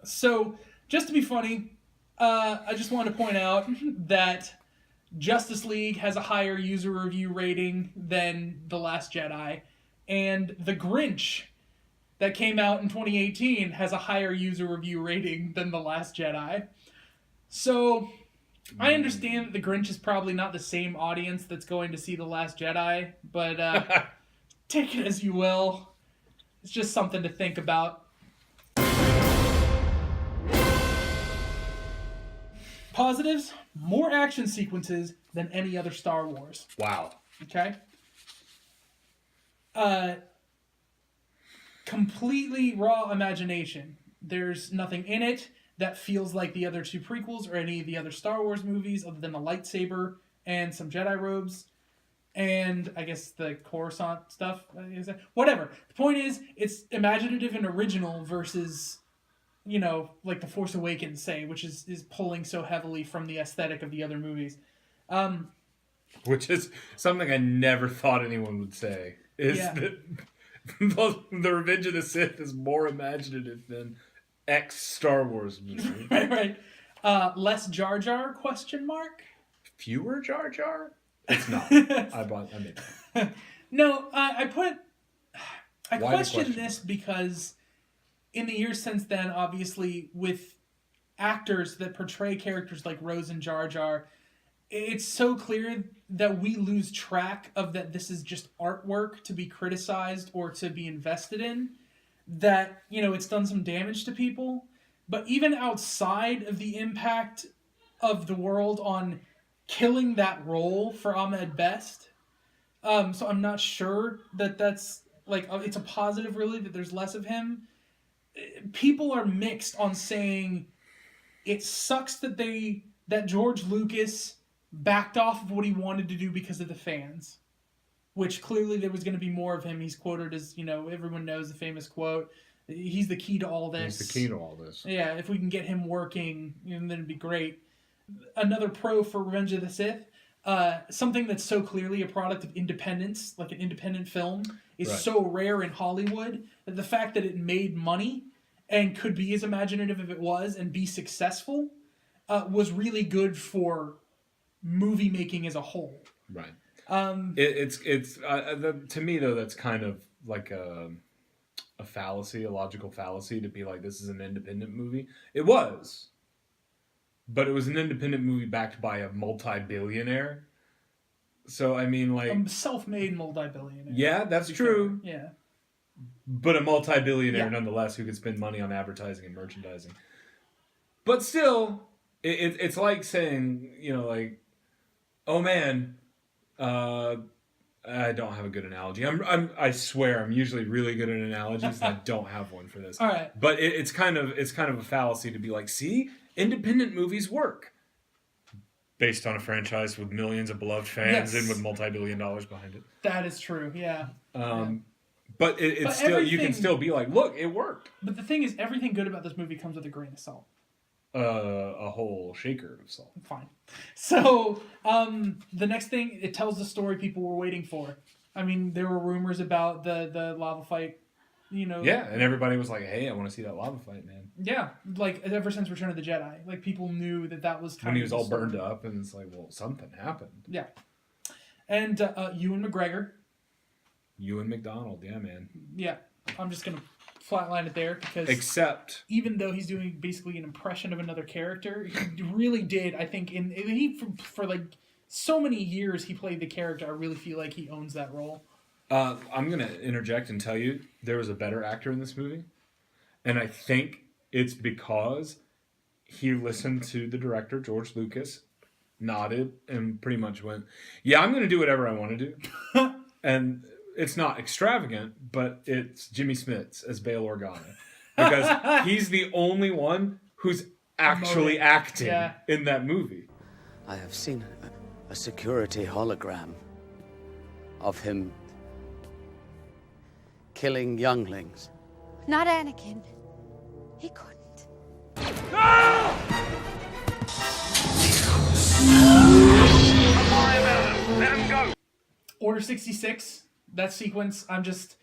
So, just to be funny, I just want to point out that Justice League has a higher user review rating than The Last Jedi, and The Grinch that came out in 2018 has a higher user review rating than The Last Jedi. So, I understand that The Grinch is probably not the same audience that's going to see The Last Jedi, but take it as you will. It's just something to think about. Positives, more action sequences than any other Star Wars. Wow. Okay? Completely raw imagination. There's nothing in it that feels like the other two prequels or any of the other Star Wars movies other than a lightsaber and some Jedi robes. And I guess the Coruscant stuff. Whatever. The point is, it's imaginative and original versus... like The Force Awakens, say, which is pulling so heavily from the aesthetic of the other movies. Which is something I never thought anyone would say. That the Revenge of the Sith is more imaginative than X Star Wars movie. right. Less Jar Jar, question mark? Fewer Jar Jar? It's not. I made that. No, I question this because... in the years since then, obviously, with actors that portray characters like Rose and Jar Jar, it's so clear that we lose track of that this is just artwork to be criticized or to be invested in, that, it's done some damage to people. But even outside of the impact of the world on killing that role for Ahmed Best, so I'm not sure that that's, it's a positive, really, that there's less of him. People are mixed on saying it sucks that George Lucas backed off of what he wanted to do because of the fans, which clearly there was going to be more of him. He's quoted as, everyone knows the famous quote, he's the key to all this. He's the key to all this. Yeah, if we can get him working, then it'd be great. Another pro for Revenge of the Sith, something that's so clearly a product of independence, like an independent film, is so rare in Hollywood that the fact that it made money and could be as imaginative if it was and be successful was really good for movie making as a whole. Right. It's to me though, that's kind of like a fallacy, a logical fallacy to be like, this is an independent movie. It was. But it was an independent movie backed by a multi-billionaire. So, I mean, like... a self-made multi-billionaire. Yeah, that's true. Fair. Yeah. But a multi-billionaire, nonetheless, who could spend money on advertising and merchandising. But still, it's like saying, oh man, I don't have a good analogy. I swear, I'm usually really good at analogies, and I don't have one for this. All right. But it's kind of a fallacy to be like, see, independent movies work based on a franchise with millions of beloved fans and with multi-billion dollars behind it. That is true. Yeah. But it's still, you can still be like, look, it worked. But the thing is, everything good about this movie comes with a grain of salt. A whole shaker of salt. Fine. So, the next thing, it tells the story people were waiting for. I mean, there were rumors about the lava fight, Yeah, and everybody was like, hey, I want to see that lava fight, man. Yeah, ever since Return of the Jedi. People knew that was kind of... when he was all burned up, and it's like, well, something happened. Yeah. And Ewan McGregor. Ewan McDonald, yeah, man. Yeah, I'm just going to flatline it there because... except... even though he's doing basically an impression of another character, he really did, I think, for so many years he played the character, I really feel like he owns that role. I'm going to interject and tell you there was a better actor in this movie. And I think it's because he listened to the director, George Lucas, nodded, and pretty much went, yeah, I'm going to do whatever I want to do. And it's not extravagant, but it's Jimmy Smits as Bail Organa. Because he's the only one who's actually acting in that movie. I have seen a security hologram of him killing younglings. Not Anakin. He couldn't. Let him go. Order 66, that sequence, I'm just...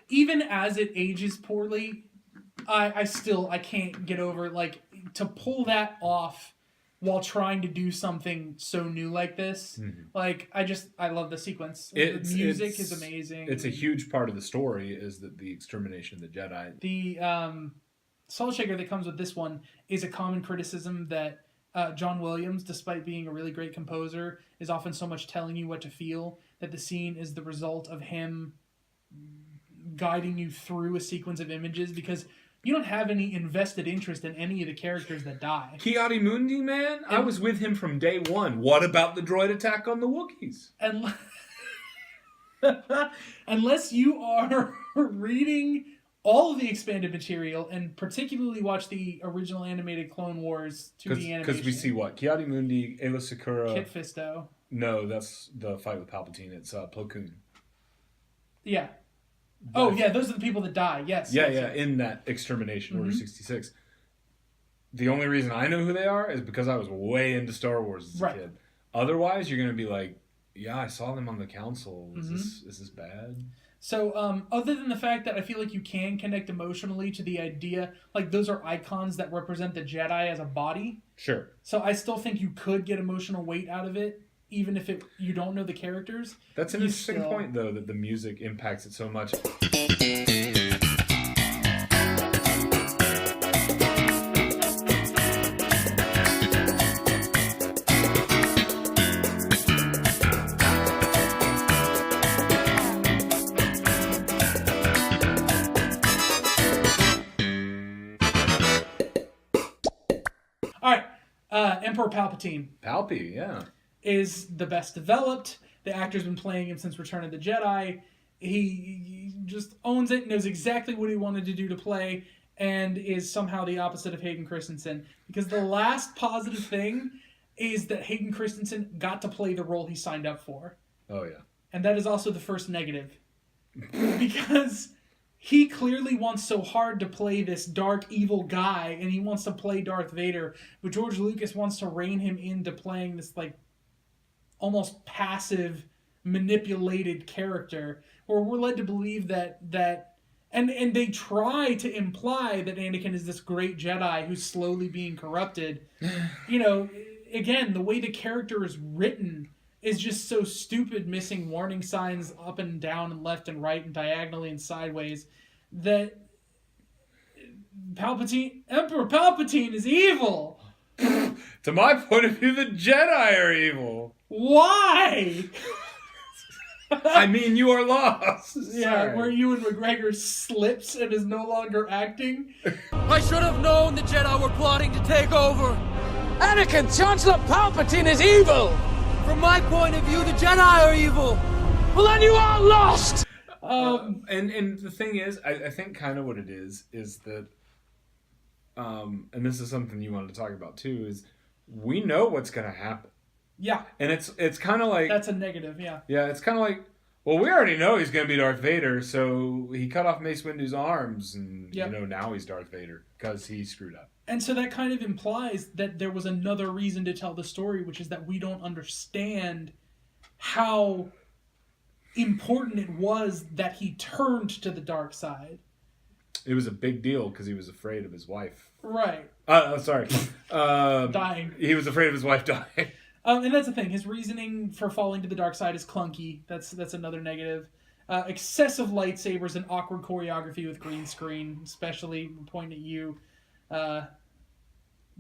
even as it ages poorly, I can't get over, like, to pull that off while trying to do something so new like this. Like, I love the sequence. The music is amazing. It's a huge part of the story, is that the extermination of the Jedi. The Salt Shaker that comes with this one is a common criticism that John Williams, despite being a really great composer, is often so much telling you what to feel that the scene is the result of him guiding you through a sequence of images, because you don't have any invested interest in any of the characters that die. Ki-Adi-Mundi, man? I was with him from day one. What about the droid attack on the Wookiees? And unless you are reading all of the expanded material, and particularly watch the original animated Clone Wars 2D animation. Because we see what? Ki-Adi-Mundi, Aayla Secura... Kit Fisto. No, that's the fight with Palpatine. It's Plo Koon. Yeah. Oh, yeah, those are the people that die. Yes. Yeah, yes. in that extermination, Order 66. The only reason I know who they are is because I was way into Star Wars as a kid. Otherwise, you're going to be like, yeah, I saw them on the council. Is this bad? So, other than the fact that I feel like you can connect emotionally to the idea, like, those are icons that represent the Jedi as a body. Sure. So I still think you could get emotional weight out of it, even if you don't know the characters. That's an interesting point, though, that the music impacts it so much. All right, Emperor Palpatine. Palpy, yeah. Is the best developed. The actor's been playing him since Return of the Jedi. He just owns it, knows exactly what he wanted to do to play, and is somehow the opposite of Hayden Christensen. Because the last positive thing is that Hayden Christensen got to play the role he signed up for. Oh, yeah. And that is also the first negative. Because he clearly wants so hard to play this dark, evil guy, and he wants to play Darth Vader, but George Lucas wants to rein him into playing this, like, almost passive, manipulated character, where we're led to believe that and they try to imply that Anakin is this great Jedi who's slowly being corrupted. You know, again, the way the character is written is just so stupid, missing warning signs up and down and left and right and diagonally and sideways, that Emperor Palpatine is evil. To my point of view, the Jedi are evil. Why? I mean, you are lost. Yeah, Sorry. where Ewan McGregor slips and is no longer acting. I should have known the Jedi were plotting to take over. Anakin, Chancellor Palpatine is evil! From my point of view, the Jedi are evil. Well, then you are lost! And the thing is, I think kind of what it is that, and this is something you wanted to talk about too, is we know what's going to happen. Yeah. And it's kind of like... That's a negative, yeah. Yeah, it's kind of like, well, we already know he's going to be Darth Vader, so he cut off Mace Windu's arms, and, you know, now he's Darth Vader, because he screwed up. And so that kind of implies that there was another reason to tell the story, which is that we don't understand how important it was that he turned to the dark side. It was a big deal, because he was afraid of his wife. Right. Sorry. Dying. He was afraid of his wife dying. And that's the thing. His reasoning for falling to the dark side is clunky. That's another negative. Excessive lightsabers and awkward choreography with green screen, especially pointing at you,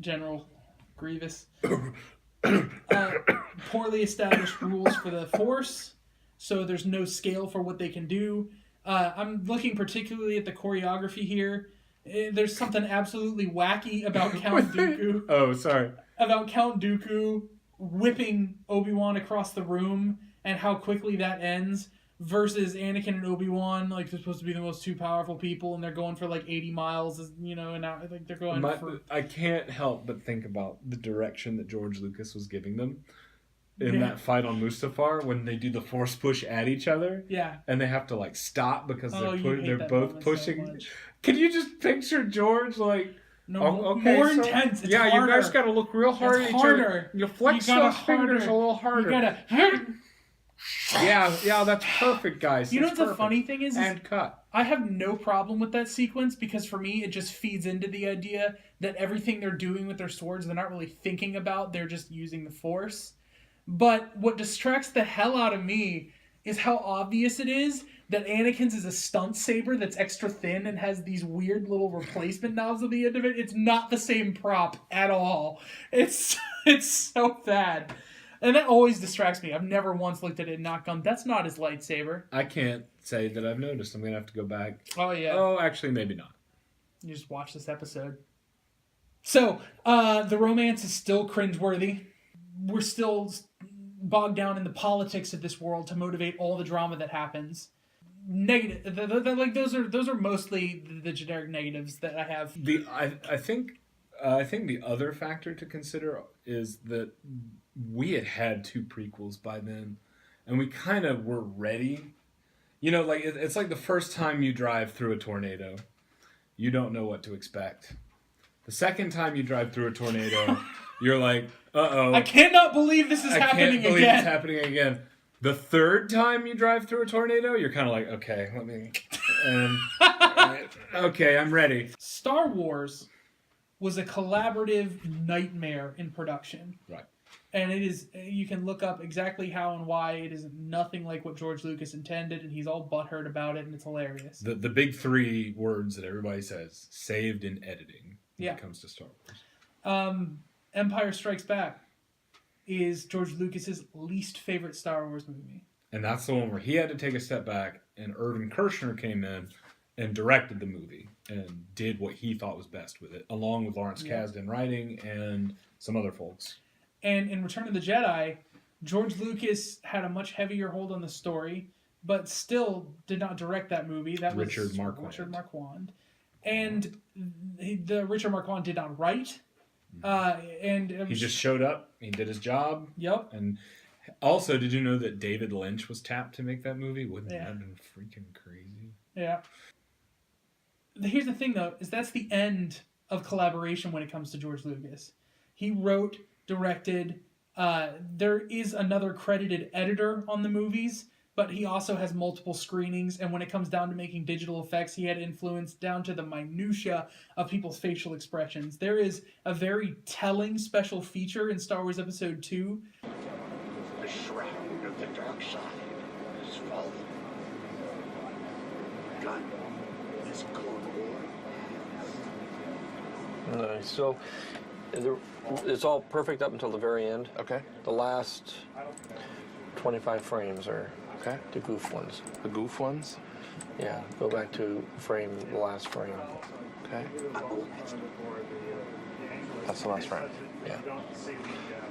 General Grievous. Poorly established rules for the Force, so there's no scale for what they can do. I'm looking particularly at the choreography here. There's something absolutely wacky about Count Dooku. Oh, sorry. About Count Dooku whipping Obi-Wan across the room and how quickly that ends, versus Anakin and Obi-Wan, like, they're supposed to be the most two powerful people, and they're going for like 80 miles, you know, and now like they're going for... I can't help but think about the direction that George Lucas was giving them in that fight on Mustafar, when they do the force push at each other. Yeah. And they have to like stop because they're that both pushing. So much. Can you just picture George like... No, more intense. It's harder. You guys got to look real hard at each other. You flex those fingers a little harder. You gotta... Yeah, that's perfect, guys. You know It's what the perfect. funny thing is And cut. I have no problem with that sequence because for me it just feeds into the idea that everything they're doing with their swords they're not really thinking about, they're just using the Force. But what distracts the hell out of me is how obvious it is that Anakin's is a stunt saber that's extra thin and has these weird little replacement knobs on the end of it. It's not the same prop at all. It's so bad. And that always distracts me. I've never once looked at it and not gone, that's not his lightsaber. I can't say that I've noticed. I'm going to have to go back. Oh, yeah. Oh, actually, maybe not. You just watch this episode. So, the romance is still cringeworthy. We're still bogged down in the politics of this world to motivate all the drama that happens. Negative, like those are mostly the generic negatives that I have. I think the other factor to consider is that we had 2 prequels by then, and we kind of were ready. You know, like it's like the first time you drive through a tornado, you don't know what to expect. The second time you drive through a tornado, you're like, uh-oh. I cannot believe this is happening can't believe again. It's happening again. The third time you drive through a tornado, you're kind of like, okay, let me... okay, I'm ready. Star Wars was a collaborative nightmare in production. Right. And it is, you can look up exactly how and why it is nothing like what George Lucas intended, and he's all butthurt about it, and it's hilarious. The big 3 words that everybody says, saved in editing when it comes to Star Wars. Empire Strikes Back is George Lucas's least favorite Star Wars movie. And that's the one where he had to take a step back, and Irvin Kershner came in and directed the movie and did what he thought was best with it, along with Lawrence Kasdan writing and some other folks. And in Return of the Jedi, George Lucas had a much heavier hold on the story, but still did not direct that movie. That was Richard Marquand. And the Richard Marquand did not write. And he just showed up. He did his job. Yep. And also, did you know that David Lynch was tapped to make that movie? Wouldn't that have been freaking crazy? Yeah. Here's the thing, though, is that's the end of collaboration when it comes to George Lucas. He wrote, directed. There is another credited editor on the movies, but he also has multiple screenings, and when it comes down to making digital effects, he had influence down to the minutia of people's facial expressions. There is a very telling special feature in Star Wars Episode 2. The shroud of the dark side is falling. Gun this Cold War. No, so it's all perfect up until the very end. Okay. The last 25 frames are Okay. the goof ones. The goof ones? Yeah, go back to the last frame. Okay. That's the last frame. Yeah.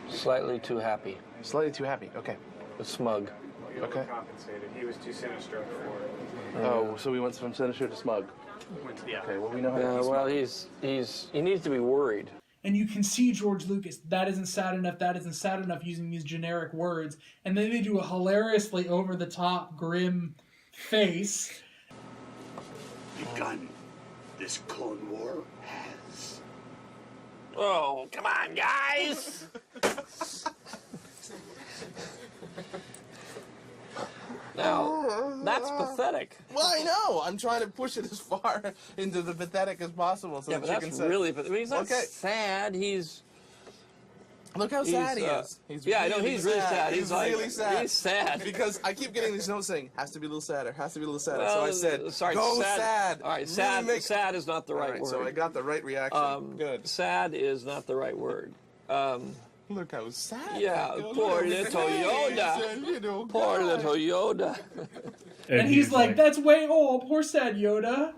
Slightly too happy. Slightly too happy. Okay. But smug. Okay. He was too sinister before. Oh, so we went from sinister to smug. Yeah. Okay, well, we know how to Yeah, be well, smug. he needs to be worried. And you can see George Lucas, that isn't sad enough, using these generic words. And then they do a hilariously over-the-top, grim face. Begun this Clone War has. Oh, come on, guys! Now, that's pathetic. Well, I know. I'm trying to push it as far into the pathetic as possible so Yeah, that but you that's can say... really pathetic. I mean, he's not Okay. sad. Look how sad he is. Yeah, I know, he's really sad. He's like, really sad. He's sad. Because I keep getting these notes saying, has to be a little sadder, has to be a little sadder. Well, so I said, sorry, go sad. All right, Really sad, sad is not the right word. So I got the right reaction. Good. Sad is not the right word. Look how sad. Yeah, poor little Yoda. Poor little Yoda. And he's like, that's way, poor sad Yoda.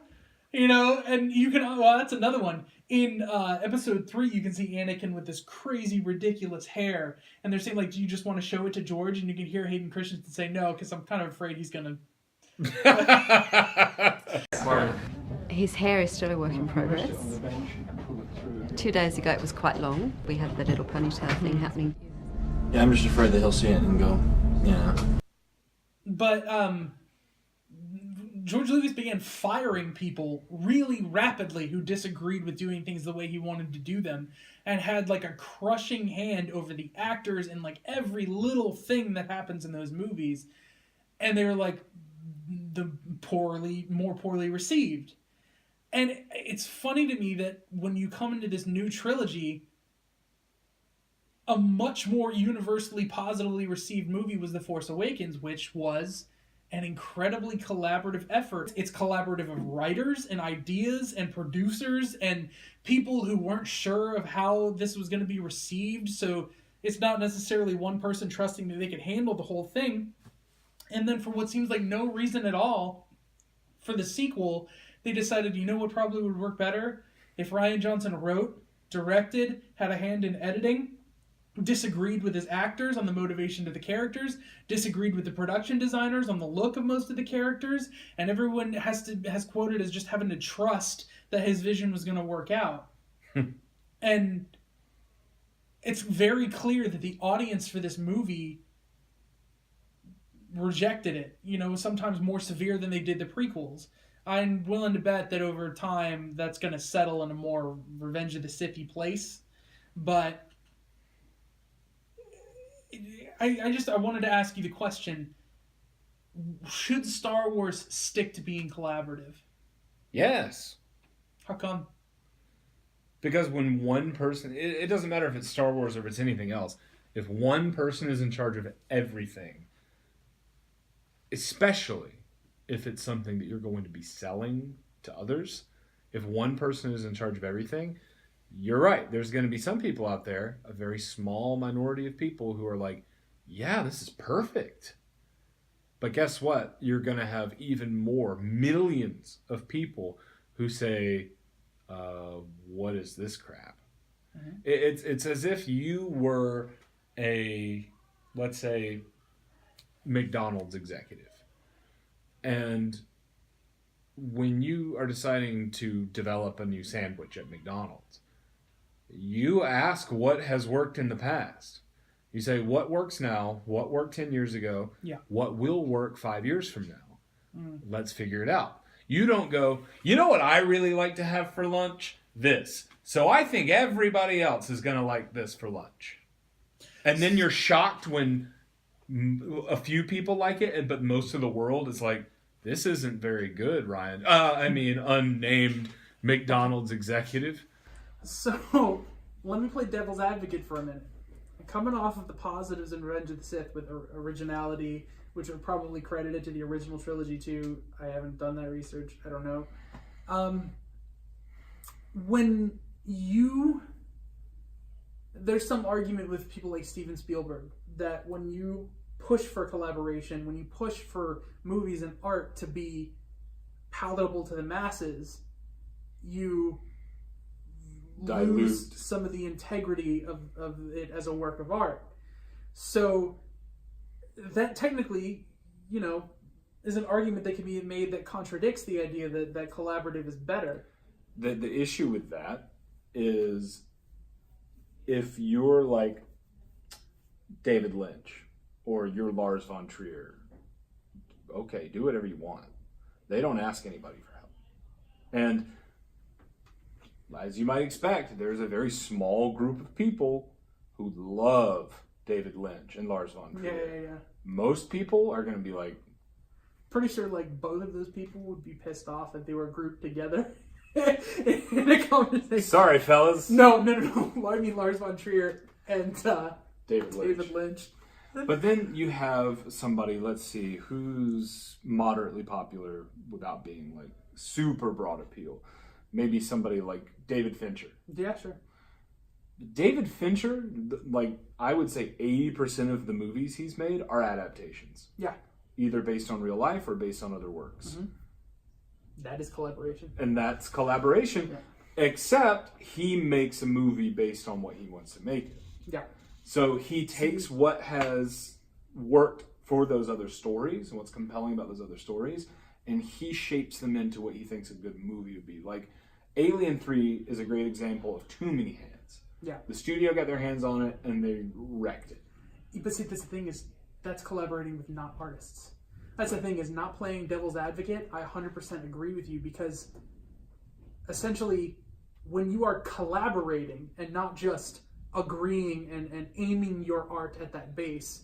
You know, and you can, well, that's another one. In episode 3, you can see Anakin with this crazy, ridiculous hair. And they're saying, like, do you just want to show it to George? And you can hear Hayden Christensen say no, because I'm kind of afraid he's going to... His hair is still a work in progress. 2 days ago it was quite long. We had the little ponytail thing happening. Yeah, I'm just afraid that he'll see it and go, yeah. But George Lucas began firing people really rapidly who disagreed with doing things the way he wanted to do them, and had like a crushing hand over the actors and like every little thing that happens in those movies. And they were like more poorly received. And it's funny to me that when you come into this new trilogy, a much more universally positively received movie was The Force Awakens, which was an incredibly collaborative effort. It's collaborative of writers and ideas and producers and people who weren't sure of how this was going to be received. So it's not necessarily one person trusting that they could handle the whole thing. And then for what seems like no reason at all, for the sequel, they decided, you know what probably would work better? If Rian Johnson wrote, directed, had a hand in editing, disagreed with his actors on the motivation to the characters, disagreed with the production designers on the look of most of the characters, and everyone has quoted as just having to trust that his vision was going to work out. And it's very clear that the audience for this movie rejected it, sometimes more severe than they did the prequels. I'm willing to bet that over time that's going to settle in a more Revenge of the Sith-y place, but I wanted to ask you the question: should Star Wars stick to being collaborative? Yes. How come? Because when one person, it doesn't matter if it's Star Wars or if it's anything else, if one person is in charge of everything, especially if it's something that you're going to be selling to others, if one person is in charge of everything, you're right. There's going to be some people out there, a very small minority of people who are like, yeah, this is perfect. But guess what? You're going to have even more, millions of people who say, what is this crap? Mm-hmm. It's as if you were a, let's say, McDonald's executive. And when you are deciding to develop a new sandwich at McDonald's, you ask what has worked in the past. You say, what works now? What worked 10 years ago? Yeah. What will work 5 years from now? Let's figure it out. You don't go, you know what I really like to have for lunch? This. So I think everybody else is going to like this for lunch. And then you're shocked when a few people like it, but most of the world is like, this isn't very good, Ryan. Unnamed McDonald's executive. So, let me play devil's advocate for a minute. Coming off of the positives in Revenge of the Sith with originality, which are probably credited to the original trilogy too. I haven't done that research. I don't know. There's some argument with people like Steven Spielberg that when you push for collaboration, when you push for movies and art to be palatable to the masses, you lose some of the integrity of it as a work of art. So that technically, is an argument that can be made that contradicts the idea that collaborative is better. The issue with that is if you're like David Lynch or you're Lars von Trier, okay, do whatever you want. They don't ask anybody for help. And as you might expect, there's a very small group of people who love David Lynch and Lars von Trier. Yeah. Most people are going to be like... Pretty sure both of those people would be pissed off if they were grouped together in a conversation. Sorry, fellas. No. I mean Lars von Trier and David Lynch. But then you have somebody, let's see, who's moderately popular without being like super broad appeal. Maybe somebody like David Fincher. Yeah, sure. David Fincher, like I would say 80% of the movies he's made are adaptations. Yeah. Either based on real life or based on other works. Mm-hmm. That is collaboration. And that's collaboration, yeah. Except he makes a movie based on what he wants to make it. Yeah. So he takes what has worked for those other stories and what's compelling about those other stories, and he shapes them into what he thinks a good movie would be. Like, Alien 3 is a great example of too many hands. Yeah. The studio got their hands on it, and they wrecked it. But see, the thing is, that's collaborating with not artists. That's the thing, is not playing devil's advocate. I 100% agree with you, because essentially when you are collaborating and not just agreeing and aiming your art at that base,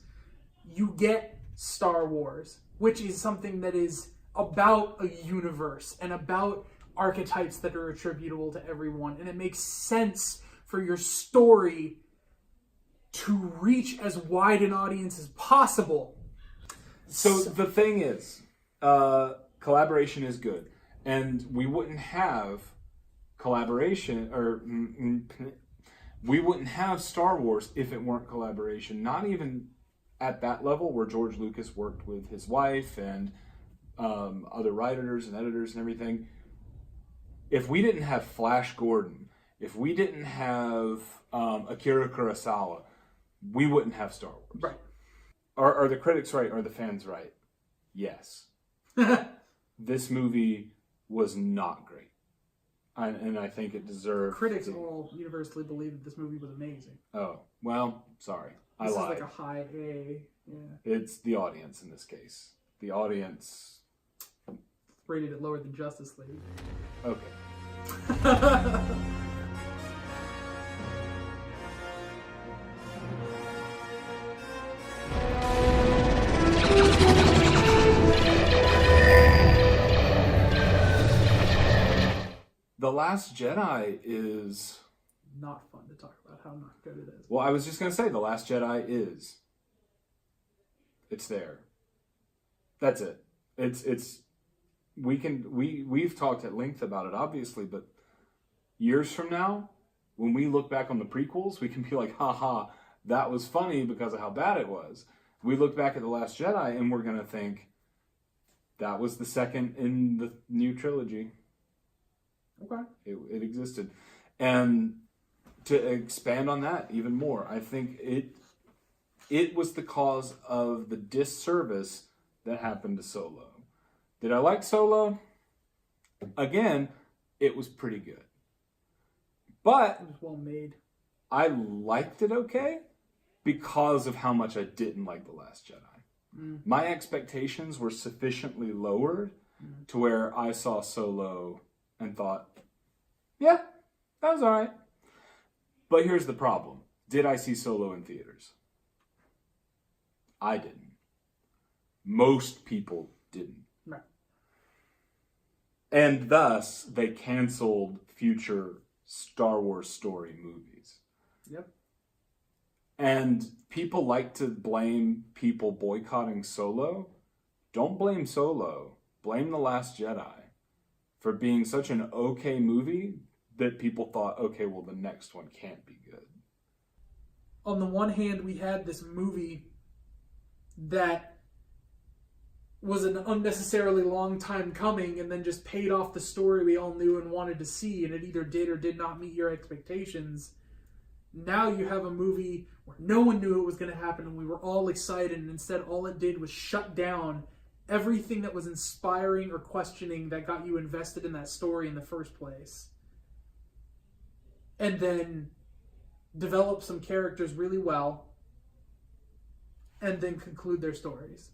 you get Star Wars, which is something that is about a universe and about archetypes that are attributable to everyone. And it makes sense for your story to reach as wide an audience as possible. So the thing is, collaboration is good. And we wouldn't have collaboration, or we wouldn't have Star Wars if it weren't collaboration. Not even at that level where George Lucas worked with his wife and other writers and editors and everything. If we didn't have Flash Gordon, if we didn't have Akira Kurosawa, we wouldn't have Star Wars. Right. Are the critics right? Are the fans right? Yes. This movie was not great. And I think it deserved... Critics all universally believe that this movie was amazing. Oh, well, sorry. This I lied. is like a high A. Yeah. It's the audience in this case. The audience... Rated it lower than Justice League. Okay. The Last Jedi is... not fun to talk about how not good it is. Well, I was just going to say, The Last Jedi is... It's there. That's it. We've talked at length about it, obviously, but years from now, when we look back on the prequels, we can be like, haha, that was funny because of how bad it was. We look back at The Last Jedi and we're going to think, that was the second in the new trilogy. Okay. It existed. And to expand on that even more, I think it was the cause of the disservice that happened to Solo. Did I like Solo? Again, it was pretty good. But it was well made. I liked it okay because of how much I didn't like The Last Jedi. My expectations were sufficiently lowered to where I saw Solo and thought, yeah, that was all right. But here's the problem. Did I see Solo in theaters? I didn't. Most people didn't. Right. And thus, they canceled future Star Wars story movies. Yep. And people like to blame people boycotting Solo. Don't blame Solo. Blame The Last Jedi for being such an okay movie that people thought, okay, well, the next one can't be good. On the one hand, we had this movie that was an unnecessarily long time coming and then just paid off the story we all knew and wanted to see, and it either did or did not meet your expectations. Now you have a movie where no one knew it was going to happen and we were all excited, and instead all it did was shut down everything that was inspiring or questioning that got you invested in that story in the first place. And then develop some characters really well and then conclude their stories.